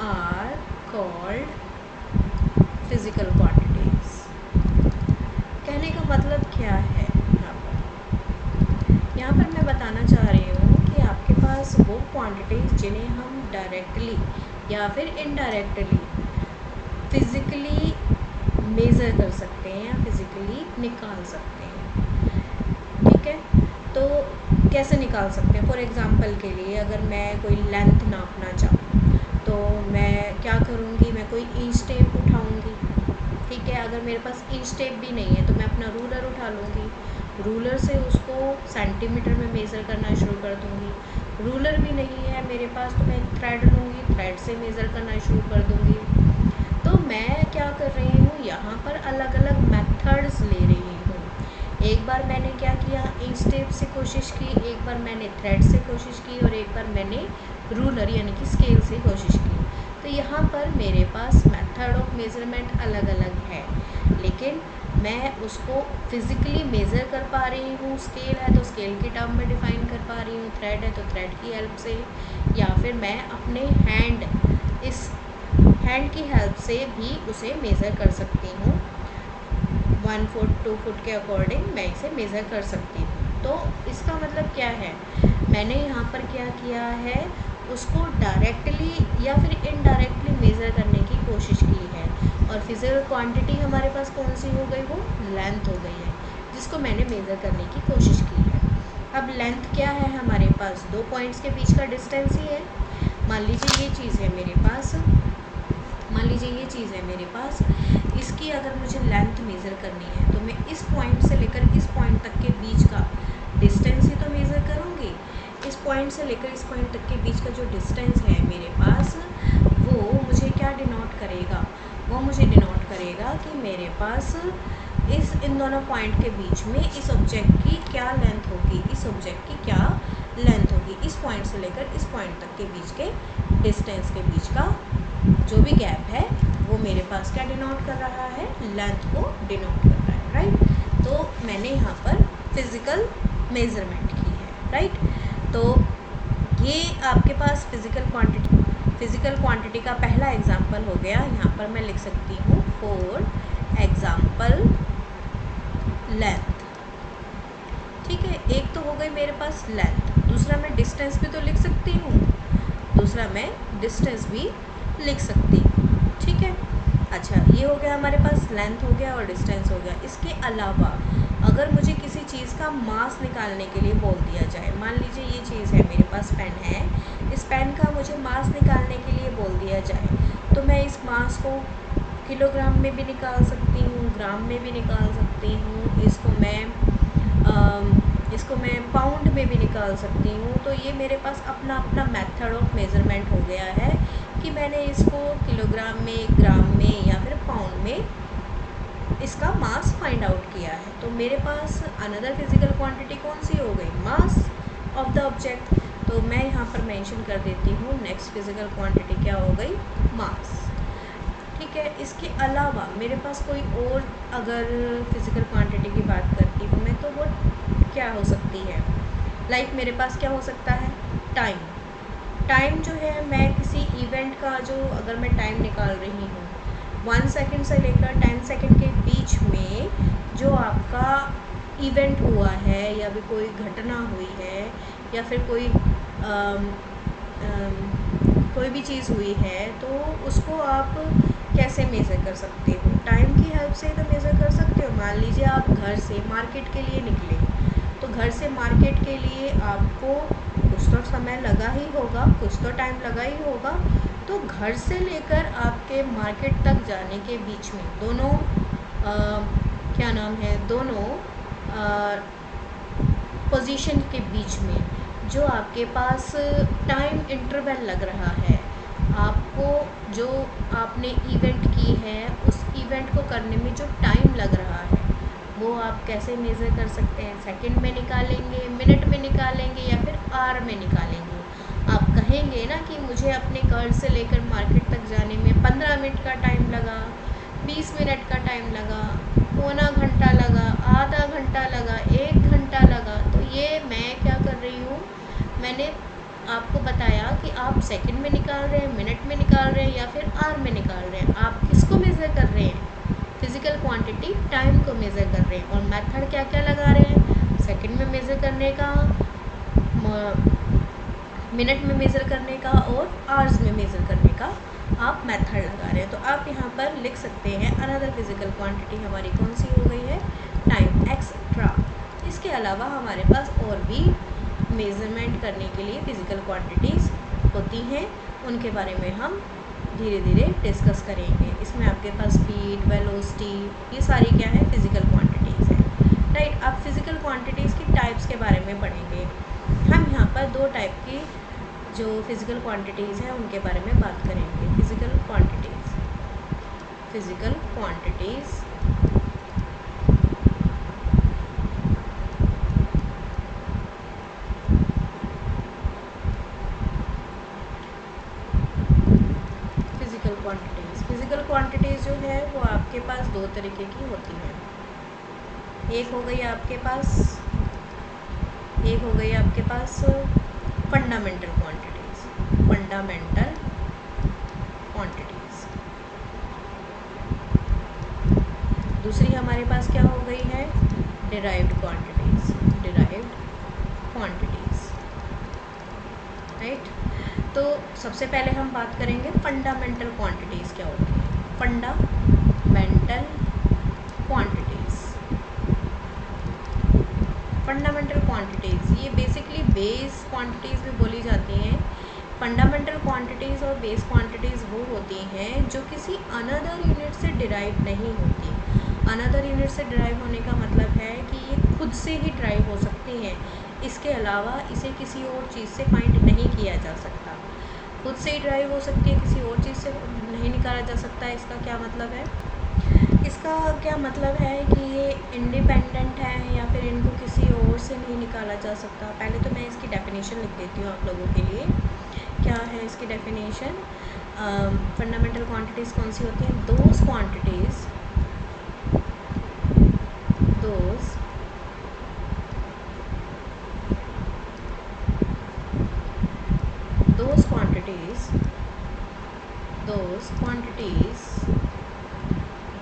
are called physical quantities. कहने का मतलब क्या है यहाँ पर मैं बताना चाह रही हूँ कि आपके पास वो क्वांटिटीज़ जिन्हें हम डायरेक्टली या फिर इनडायरेक्टली फिज़िकली मेज़र कर सकते हैं या फिज़िकली निकाल सकते हैं। ठीक है, तो कैसे निकाल सकते हैं? फॉर एग्ज़ाम्पल के लिए अगर मैं कोई लेंथ नापना चाहूँ तो मैं क्या करूँगी, मैं कोई इंच टेप उठाऊँगी। ठीक है, अगर मेरे पास इंच टेप भी नहीं है तो मैं अपना रूलर उठा लूँगी, रूलर से उसको सेंटीमीटर में मेज़र करना शुरू कर दूँगी। रूलर भी नहीं है मेरे पास तो मैं थ्रेड लूँगी, थ्रेड से मेज़र करना शुरू कर दूँगी। तो मैं क्या कर रही हूँ, यहाँ पर अलग अलग मेथड्स ले रही हूँ। एक बार मैंने क्या किया, इंच टेप से कोशिश की, एक बार मैंने थ्रेड से कोशिश की और एक बार मैंने रूलर यानी कि स्केल से कोशिश की। तो यहाँ पर मेरे पास मेथड ऑफ मेज़रमेंट अलग अलग है, लेकिन मैं उसको फिज़िकली मेज़र कर पा रही हूँ। स्केल है तो स्केल की टर्म में डिफ़ाइन कर पा रही हूँ, थ्रेड है तो थ्रेड की हेल्प से, या फिर मैं अपने इस हैंड की हेल्प से भी उसे मेज़र कर सकती हूँ। 1 फुट 2 फुट के अकॉर्डिंग मैं इसे मेज़र कर सकती हूँ। तो इसका मतलब क्या है, मैंने यहाँ पर क्या किया है, उसको डायरेक्टली या फिर इनडायरेक्टली मेज़र करने की कोशिश की है। और फिज़िकल क्वांटिटी हमारे पास कौन सी हो गई, वो लेंथ हो गई है, जिसको मैंने मेज़र करने की कोशिश की है। अब लेंथ क्या है हमारे पास, 2 पॉइंट्स के बीच का डिस्टेंस ही है। मान लीजिए ये चीज़ है मेरे पास, इसकी अगर मुझे लेंथ मेज़र करनी है तो मैं इस पॉइंट से लेकर इस पॉइंट तक के बीच का डिस्टेंस ही तो मेज़र करूँगी। इस पॉइंट से लेकर इस पॉइंट तक के बीच का जो डिस्टेंस है मेरे पास, वो मुझे क्या डिनोट करेगा, वो मुझे डिनोट करेगा कि मेरे पास इन दोनों पॉइंट के बीच में इस ऑब्जेक्ट की क्या लेंथ होगी, इस ऑब्जेक्ट की क्या लेंथ होगी। इस पॉइंट से लेकर इस पॉइंट तक के बीच के डिस्टेंस के बीच का जो भी गैप है वो मेरे पास क्या डिनोट कर रहा है, लेंथ को डिनोट कर रहा है, राइट। तो मैंने यहाँ पर फिज़िकल मेज़रमेंट की है, राइट। तो ये आपके पास फिज़िकल क्वांटिटी का पहला एग्जाम्पल हो गया। यहाँ पर मैं लिख सकती हूँ फॉर एग्जाम्पल लेंथ। ठीक है, एक तो हो गई मेरे पास लेंथ, दूसरा मैं डिस्टेंस भी तो लिख सकती हूँ, ठीक है। अच्छा, ये हो गया हमारे पास, लेंथ हो गया और डिस्टेंस हो गया। इसके अलावा अगर मुझे किसी चीज़ का मास निकालने के लिए बोल दिया जाए, मान लीजिए ये चीज़ है मेरे पास, पेन है, इस पेन का मुझे मास निकालने के लिए बोल दिया जाए, तो मैं इस मास को किलोग्राम में भी निकाल सकती हूँ, ग्राम में भी निकाल सकती हूँ, इसको मैं पाउंड में भी निकाल सकती हूँ। तो ये मेरे पास अपना अपना मेथड ऑफ मेज़रमेंट हो गया है कि मैंने इसको किलोग्राम में, ग्राम में या फिर पाउंड में इसका मास फाइंड आउट किया है। तो मेरे पास अनदर फिज़िकल क्वांटिटी कौन सी हो गई, मास ऑफ द ऑब्जेक्ट। तो मैं यहाँ पर मेंशन कर देती हूँ, नेक्स्ट फिज़िकल क्वांटिटी क्या हो गई, मास। ठीक है, इसके अलावा मेरे पास कोई और अगर फिज़िकल क्वांटिटी की बात करती हूँ मैं, तो वो क्या हो सकती है, लाइक मेरे पास क्या हो सकता है, टाइम जो है, मैं किसी इवेंट का जो अगर मैं टाइम निकाल रही हूँ, 1 सेकंड से लेकर 10 सेकंड के बीच में जो आपका इवेंट हुआ है या भी कोई घटना हुई है या फिर कोई भी चीज़ हुई है तो उसको आप कैसे मेज़र कर सकते हो? टाइम की हेल्प से तो मेज़र कर सकते हो। मान लीजिए आप घर से मार्केट के लिए निकले, तो घर से मार्केट के लिए आपको कुछ तो समय लगा ही होगा, कुछ तो टाइम लगा ही होगा। तो घर से लेकर आपके मार्केट तक जाने के बीच में दोनों क्या नाम है, दोनों पोजीशन के बीच में जो आपके पास टाइम इंटरवल लग रहा है, आपको जो आपने इवेंट की है उस इवेंट को करने में जो टाइम लग रहा है वो आप कैसे मेज़र कर सकते हैं? सेकंड में निकालेंगे, मिनट में निकालेंगे या फिर आवर में निकालेंगे? आप कहेंगे ना कि मुझे अपने घर से लेकर मार्केट तक जाने में 15 मिनट का टाइम लगा, 20 मिनट का टाइम लगा, पौना घंटा लगा, आधा घंटा लगा, 1 घंटा लगा। तो ये मैं क्या कर रही हूँ, मैंने आपको बताया कि आप सेकंड में निकाल रहे हैं, मिनट में निकाल रहे हैं या फिर आवर में निकाल रहे हैं। आप किसको मेज़र कर रहे हैं? फिज़िकल क्वांटिटी टाइम को मेज़र कर रहे हैं। और मेथड क्या क्या लगा रहे हैं? सेकंड में मेज़र करने का, मिनट में मेज़र करने का और आवर्स में मेज़र करने का आप मेथड लगा रहे हैं। तो आप यहाँ पर लिख सकते हैं अनदर फिज़िकल क्वांटिटी हमारी कौन सी हो गई है? Time etcetera. इसके अलावा हमारे पास और भी मेज़रमेंट करने के लिए फ़िज़िकल क्वांटिटीज़ होती हैं, उनके बारे में हम धीरे धीरे डिस्कस करेंगे। इसमें आपके पास स्पीड, वेलोसिटी, ये सारी क्या है? फ़िज़िकल क्वांटिटीज़ हैं, राइट। आप फ़िज़िकल क्वांटिटीज़ की टाइप्स के बारे में पढ़ेंगे। हम यहाँ पर 2 टाइप की जो फ़िज़िकल क्वांटिटीज़ हैं उनके बारे में बात करेंगे। Physical quantities physical quantities physical quantities जो है वो आपके पास 2 तरीके की होती हैं। एक हो गई आपके पास फंडामेंटल क्वांटिटीज़। दूसरी हमारे पास क्या हो गई है? Derived quantities, right. तो सबसे पहले हम बात करेंगे फंडामेंटल क्वांटिटीज़ क्या होती है। फंडामेंटल क्वांटिटीज़ ये बेसिकली बेस क्वांटिटीज़ भी बोली जाती हैं। फंडामेंटल क्वांटिटीज़ और बेस क्वांटिटीज़ वो होती हैं जो किसी अनदर यूनिट से डिराइव नहीं होती। अनदर यूनिट से डिराइव होने का मतलब है कि ये खुद से ही डिराइव हो सकती हैं, इसके अलावा इसे किसी और चीज़ से फाइंड नहीं किया जा सकता। खुद से ही डिराइव हो सकती है, किसी और चीज़ से नहीं निकाला जा सकता है। इसका क्या मतलब है? इसका क्या मतलब है कि ये इंडिपेंडेंट है या फिर इनको किसी और से नहीं निकाला जा सकता। पहले तो मैं इसकी डेफिनेशन लिख देती हूँ आप लोगों के लिए। क्या है इसकी डेफिनेशन? फंडामेंटल क्वांटिटीज़ कौन सी होती हैं? Those quantities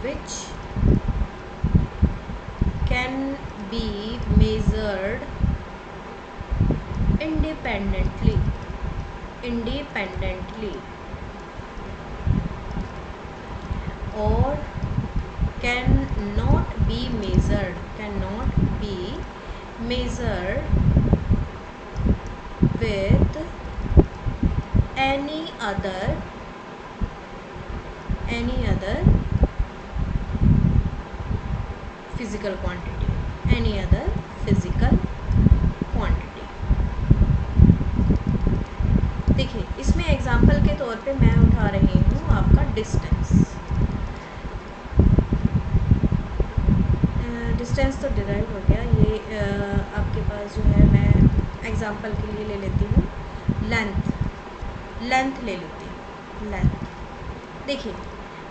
which can be measured independently or cannot be measured with any other physical quantity, देखिए इसमें एग्जाम्पल के तौर पे मैं उठा रही हूँ आपका डिस्टेंस तो डिराइव हो गया। ये आपके पास जो है, मैं एग्जाम्पल के लिए ले लेती हूँ लेंथ ले लेती हूँ। देखिए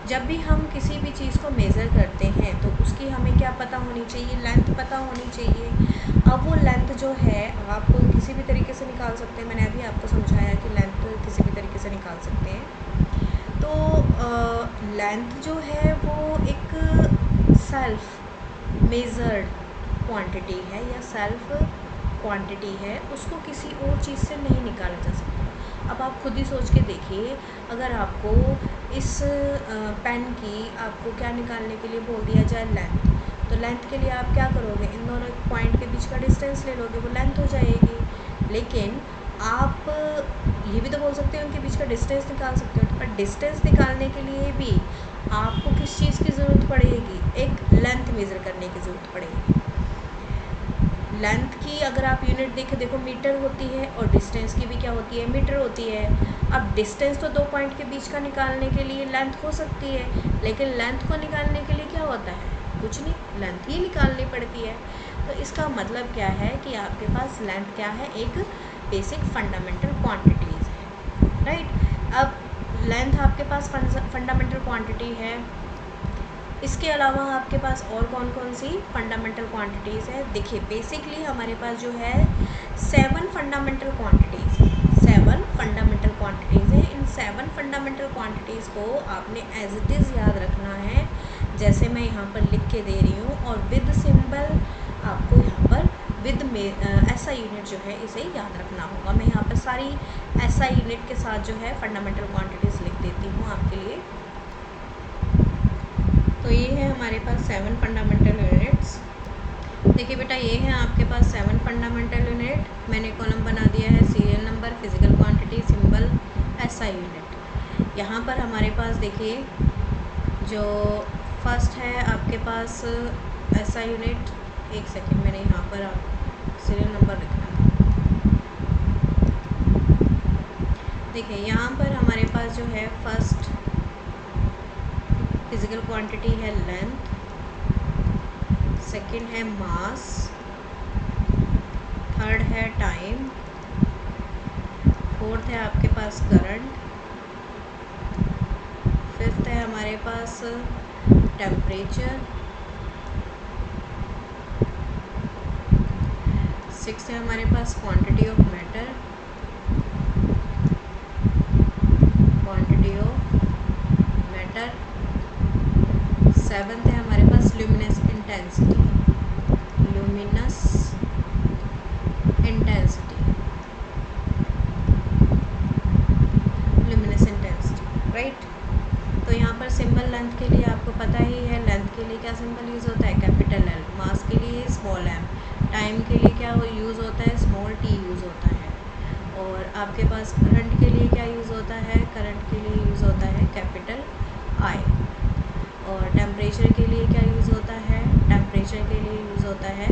जब भी हम किसी भी चीज़ को मेज़र करते हैं तो उसकी हमें क्या पता होनी चाहिए? लेंथ पता होनी चाहिए। अब वो लेंथ जो है आप किसी भी तरीके से निकाल सकते हैं। मैंने अभी आपको समझाया कि लेंथ किसी भी तरीके से निकाल सकते हैं। तो लेंथ जो है वो एक सेल्फ मेज़र्ड क्वांटिटी है या सेल्फ क्वांटिटी है, उसको किसी और चीज़ से नहीं निकाला जा सकता। अब आप खुद ही सोच के देखिए, अगर आपको इस पेन की आपको क्या निकालने के लिए बोल दिया जाए, लेंथ, तो लेंथ के लिए आप क्या करोगे, इन दोनों पॉइंट के बीच का डिस्टेंस ले लोगे, वो लेंथ हो जाएगी। लेकिन आप ये भी तो बोल सकते हैं उनके बीच का डिस्टेंस निकाल सकते हो, पर डिस्टेंस निकालने के लिए भी आपको किस चीज़ की ज़रूरत पड़ेगी, एक लेंथ मेज़र करने की ज़रूरत पड़ेगी। लेंथ की अगर आप यूनिट देखें, देखो मीटर होती है, और डिस्टेंस की भी क्या होती है, मीटर होती है। अब डिस्टेंस तो 2 पॉइंट के बीच का निकालने के लिए लेंथ हो सकती है, लेकिन लेंथ को निकालने के लिए क्या होता है, कुछ नहीं, लेंथ ही निकालनी पड़ती है। तो इसका मतलब क्या है कि आपके पास लेंथ क्या है, एक बेसिक फंडामेंटल क्वांटिटीज़ है, राइट। अब लेंथ आपके पास फंडामेंटल क्वांटिटी है, इसके अलावा आपके पास और कौन कौन सी फंडामेंटल क्वांटिटीज़ है। देखिए बेसिकली हमारे पास जो है 7 फंडामेंटल क्वांटिटीज़, 7 फंडामेंटल क्वांटिटीज़ हैं। इन 7 फंडामेंटल क्वांटिटीज़ को आपने एज इट इज़ याद रखना है, जैसे मैं यहाँ पर लिख के दे रही हूँ, और विद सिंबल आपको यहाँ पर विद में ऐसा यूनिट जो है इसे याद रखना होगा। मैं यहाँ पर सारी ऐसा यूनिट के साथ जो है फंडामेंटल क्वांटिटीज़ लिख देती हूँ आपके लिए। तो ये है हमारे पास 7 फंडामेंटल यूनिट्स। देखिए बेटा, ये है आपके पास 7 फंडामेंटल यूनिट। मैंने कॉलम बना दिया है serial number, physical quantity, symbol, SI unit. यहाँ पर हमारे पास देखिए जो फर्स्ट है आपके पास एसआई यूनिट, एक सेकेंड, मैंने यहाँ पर आप सीरियल नंबर लिखना था। देखिए यहाँ पर हमारे पास जो है फर्स्ट फिजिकल क्वांटिटी है लेंथ, सेकंड है मास, थर्ड है टाइम, फोर्थ है आपके पास करंट, फिफ्थ है हमारे पास टेम्परेचर, सिक्स्थ है हमारे पास क्वांटिटी ऑफ मैटर, सेवन्थ है हमारे पास ल्यूमिनस इंटेंसिटी, राइट। तो यहाँ पर सिंबल लेंथ के लिए आपको पता ही है, लेंथ के लिए क्या सिंबल यूज़ होता है, कैपिटल एल, मास के लिए स्मॉल एम, टाइम के लिए क्या यूज़ होता है, स्मॉल टी यूज़ होता है, और आपके पास करंट के लिए क्या यूज़ होता है, करंट के लिए यूज़ होता है कैपिटल आई, और टेम्परेचर के लिए क्या यूज़ होता है, टेम्परेचर के लिए यूज़ होता है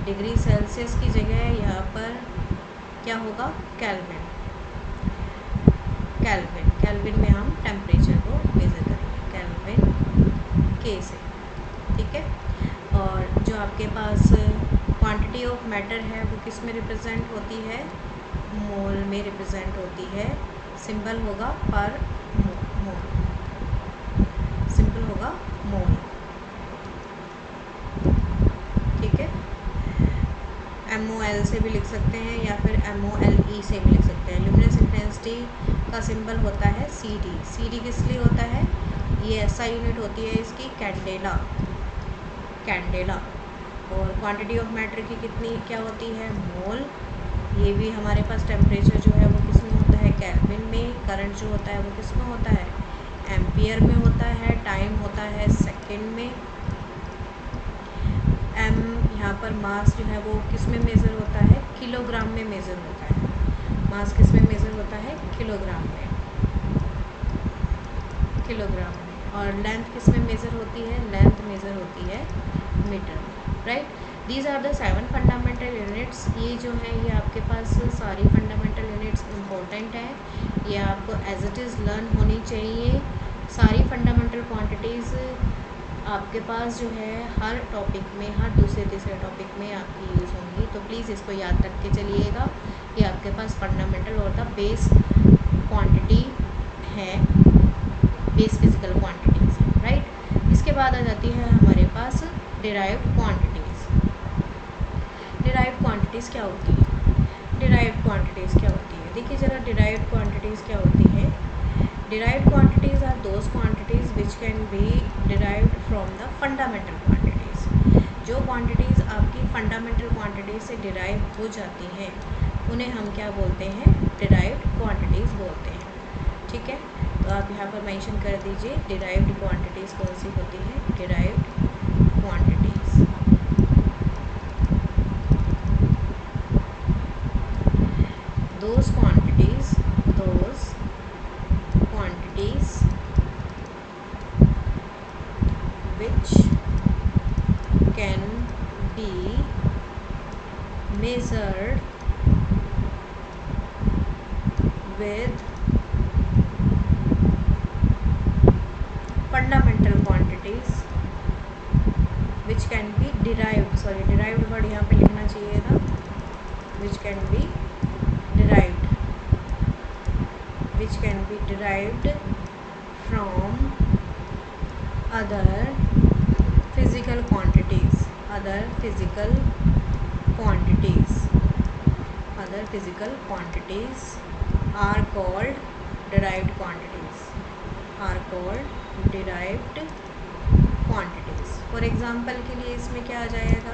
डिग्री सेल्सियस की जगह यहाँ पर क्या होगा, केल्विन। केल्विन में हम टेम्परेचर को मेज़र करेंगे, केल्विन के से, ठीक है। और जो आपके पास क्वांटिटी ऑफ मैटर है वो किस में रिप्रेजेंट होती है, मोल में रिप्रेजेंट होती है। सिंबल होगा पर मोल, सिंपल होगा मोल, ठीक है। MOL से भी लिख सकते हैं या फिर MOLE से भी लिख सकते हैं। ल्यूमिनस इंटेंसिटी का सिंबल होता है CD। CD किस लिए होता है, ये ऐसा यूनिट होती है इसकी कैंडेला, और क्वांटिटी ऑफ मैटर की कितनी क्या होती है, मोल। ये भी हमारे पास टेम्परेचर जो है वो किस में होता है, केल्विन में। करंट जो होता है वो किस में होता है, एम्पियर में होता है। टाइम होता है सेकेंड में। एम यहाँ पर मास जो है वो किस में मेज़र होता है, किलोग्राम में मेज़र होता है। मास किस में मेज़र होता है, किलोग्राम में, और लेंथ किस में मेज़र होती है, लेंथ मेज़र होती है मीटर में, right. These are the 7 fundamental units. ये जो है ये आपके पास सारी फंडामेंटल यूनिट्स इम्पोर्टेंट है, ये आपको एज इट इज़ लर्न होनी चाहिए। सारी फंडामेंटल क्वांटिटीज़ आपके पास जो है हर टॉपिक में, हर दूसरे तीसरे टॉपिक में आपकी यूज़ होंगी, तो प्लीज़ इसको याद रख के चलिएगा। ये आपके पास फंडामेंटल और द बेस क्वांटिटी है, बेस फिजिकल क्वांटिटीज़, राइट। इसके बाद आ जाती है हमारे पास डिराइव्ड क्वांटिटीज़। डिराइव्ड क्वांटिटीज़ क्या होती है, डिराइव्ड क्वांटिटीज़ क्या होती है, देखिए ज़रा डिराइव्ड क्वांटिटीज़ क्या होती है। Derived quantities are those quantities which can be derived from the fundamental quantities। जो quantities आपकी fundamental quantities से derive हो जाती हैं उन्हें हम क्या बोलते हैं, डिराइव्ड क्वांटिटीज़ बोलते हैं। ठीक है, तो आप यहाँ पर मेंशन कर दीजिए डिराइव्ड क्वांटिटीज़ कौन सी होती हैं, derived quantities. those quantities which can be measured with fundamental quantities which can be derived, derived word यहाँ पे लिखना चाहिए था, which can be derived from other physical quantities are called derived quantities। For example के लिए इसमें क्या आ जाएगा,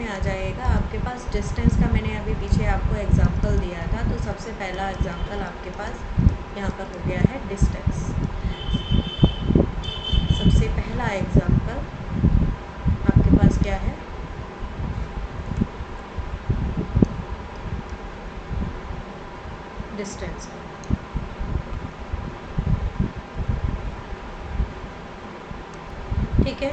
आ जाएगा आपके पास डिस्टेंस का। मैंने अभी पीछे आपको एग्जाम्पल दिया था, तो सबसे पहला एग्जाम्पल आपके पास यहाँ पर हो गया है डिस्टेंस। सबसे पहला एग्जाम्पल आपके पास क्या है, डिस्टेंस। ठीक है,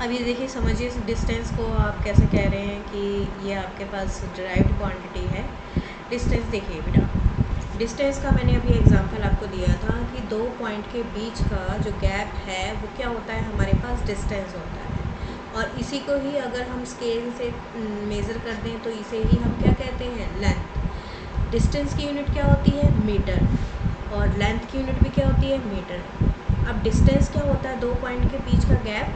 अब ये देखिए, समझिए इस डिस्टेंस को आप कैसे कह रहे हैं कि ये आपके पास डिराइव्ड क्वांटिटी है। डिस्टेंस देखिए बेटा, डिस्टेंस का मैंने अभी एग्जांपल आपको दिया था कि दो पॉइंट के बीच का जो गैप है वो क्या होता है, हमारे पास डिस्टेंस होता है। और इसी को ही अगर हम स्केल से मेज़र कर दें तो इसे ही हम क्या कहते हैं, लेंथ। डिस्टेंस की यूनिट क्या होती है, मीटर, और लेंथ की यूनिट भी क्या होती है, मीटर। अब डिस्टेंस क्या होता है, दो पॉइंट के बीच का गैप,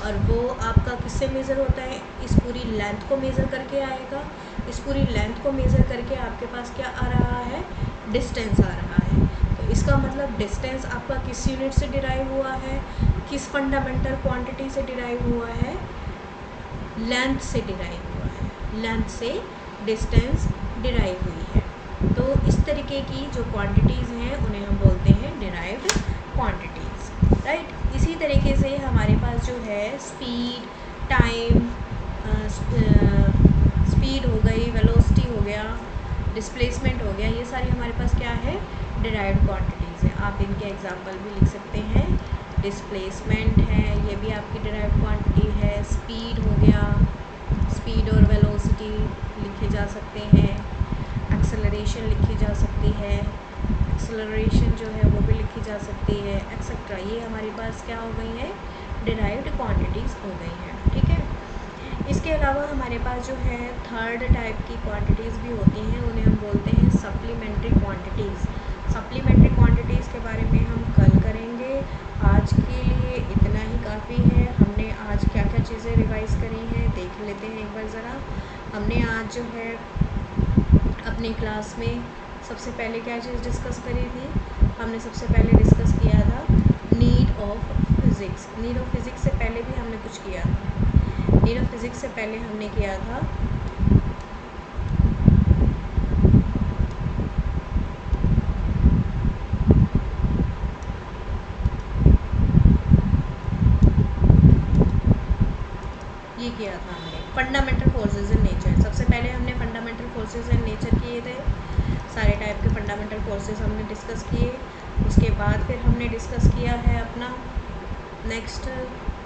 और वो आपका किससे मेज़र होता है, इस पूरी लेंथ को मेज़र करके आएगा। इस पूरी लेंथ को मेज़र करके आपके पास क्या आ रहा है, डिस्टेंस आ रहा है। तो इसका मतलब डिस्टेंस आपका किस यूनिट से डिराइव हुआ है, किस फंडामेंटल क्वांटिटी से डिराइव हुआ है, लेंथ से डिराइव हुआ है, लेंथ से डिस्टेंस डिराइव हुई है। तो इस तरीके की जो क्वांटिटीज़ हैं उन्हें हम बोलते हैं डिराइव्ड क्वांटिटीज़, राइट। इसी तरीके से हमारे पास जो है स्पीड, टाइम, स्पीड हो गई, वेलोसिटी हो गया, डिस्प्लेसमेंट हो गया, ये सारी हमारे पास क्या है, डिराइव्ड क्वांटिटीज़ हैं। आप इनके एग्जांपल भी लिख सकते हैं। डिस्प्लेसमेंट है, ये भी आपकी डिराइव्ड क्वांटिटी है। स्पीड हो गया, स्पीड और वेलोसिटी लिखे जा सकते हैं। एक्सेलरेशन लिखी जा सकती है, एक्सेलरेशन जो है वो भी लिखी जा सकती है, एक्सेट्रा। ये हमारे पास क्या हो गई है, डिराइव्ड क्वांटिटीज़ हो गई हैं। ठीक है, इसके अलावा हमारे पास जो है थर्ड टाइप की क्वांटिटीज़ भी होती हैं, उन्हें हम बोलते हैं सप्लीमेंट्री क्वांटिटीज़। सप्लीमेंट्री क्वांटिटीज़ के बारे में हम कल करेंगे। आज के लिए इतना ही काफ़ी है। हमने आज क्या क्या चीज़ें रिवाइज़ करी हैं देख लेते हैं एक बार ज़रा। हमने आज जो है अपनी क्लास में सबसे पहले क्या चीज़ डिस्कस करी थी, हमने सबसे पहले डिस्कस किया था need of physics. Need of physics से पहले भी हमने कुछ किया था। नीड ऑफ फिज़िक्स से पहले हमने किया था ये किया था हमने फंडामेंटल फोर्सेस इन नेचर। सबसे पहले हमने फंडामेंटल फोर्सेस इन नेचर किए थे, सारे टाइप के फंडामेंटल फोर्सेस हमने डिस्कस किए। उसके बाद फिर हमने डिस्कस किया है अपना नेक्स्ट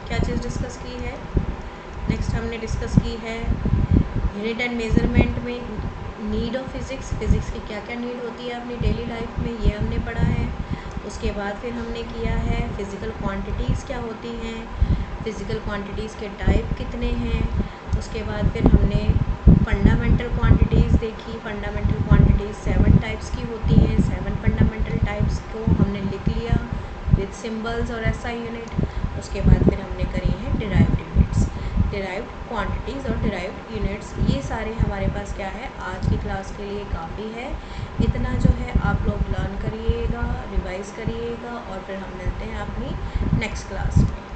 क्या चीज़ डिस्कस की है, नेक्स्ट हमने डिस्कस की है यूनिट एंड मेज़रमेंट में नीड ऑफ फिज़िक्स। फ़िज़िक्स की क्या क्या नीड होती है अपनी डेली लाइफ में, ये हमने पढ़ा है। उसके बाद फिर हमने किया है फ़िज़िकल क्वांटिटीज़ क्या होती हैं, फ़िज़िकल क्वांटिटीज़ के टाइप कितने हैं। उसके बाद फिर हमने फंडामेंटल क्वांटिटीज़ देखी। फंडामेंटल क्वांटिटीज़ 7 टाइप्स की होती हैं। 7 फंडामेंटल टाइप्स को हमने लिख लिया विद सिंबल्स और SI यूनिट। उसके बाद फिर हमने करी हैं डिराइव्ड यूनिट्स, डिराइव्ड क्वांटिटीज़ और डिराइव्ड यूनिट्स। ये सारे हमारे पास क्या है, आज की क्लास के लिए काफ़ी है। इतना जो है आप लोग लर्न करिएगा, रिवाइज़ करिएगा, और फिर हम मिलते हैं अपनी नेक्स्ट क्लास में।